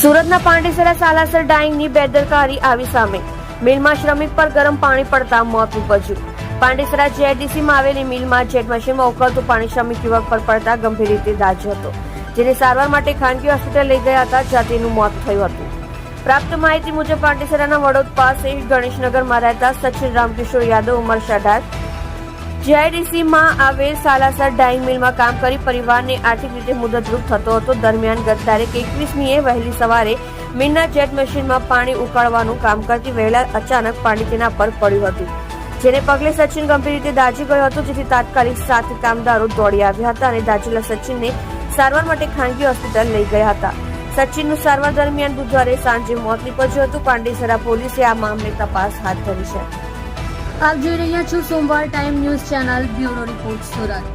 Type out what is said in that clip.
સુરતના પાંડેસરા સાલાસર ડાઇંગની બેદરકારી આવી સામે. મિલમાં શ્રમિક પર ગરમ પાણી પડતા મોત નીપજ્યું. પાંડેસરા જેઆઈડીસીમાં આવેલી મિલમાં જેટ મશીનમાં ઉકળતું પાણી શ્રમિક યુવક પર પડતા ગંભીર રીતે દાઝ્યો હતો, જેને સારવાર માટે ખાનગી હોસ્પિટલ લઈ ગયા હતા, જ્યાં તેનું મોત થયું હતું. પ્રાપ્ત માહિતી મુજબ પાંડેસરાના વડોદ પાસે ગણેશનગરમાં રહેતા સચિન રામકિશોર યાદવ ઉંમર 18 જેઆઈડીસીમાં આવેલ સાલાસર ડાઇંગ મિલમાં કામ કરી પરિવારને આર્થિક રીતે મદદરૂપ થતો હતો. દરમિયાન ગત તારીખ 21મીએ વહેલી સવારે મિલના જેટ મશીનમાં પાણી ઉકાળવાનું કામ કરતી વહેલા અચાનક પાણી તેના પર પડ્યું હતું, જેને પગલે સચિન ગંભીર રીતે દાઝી ગયો હતો, જેથી તાત્કાલિક 7 કામદારો દોડી આવ્યા હતા અને દાઝેલા સચિનને સારવાર માટે ખાનગી હોસ્પિટલ લઈ ગયા હતા. સચિનનું સારવાર દરમિયાન બુધવારે સાંજે મોત નીપજ્યું હતું. પાંડેસરા પોલીસે આ મામલે તપાસ હાથ ધરી છે. આપ જોઈ રહ્યા છો સોમવાર time news channel bureau report Surat.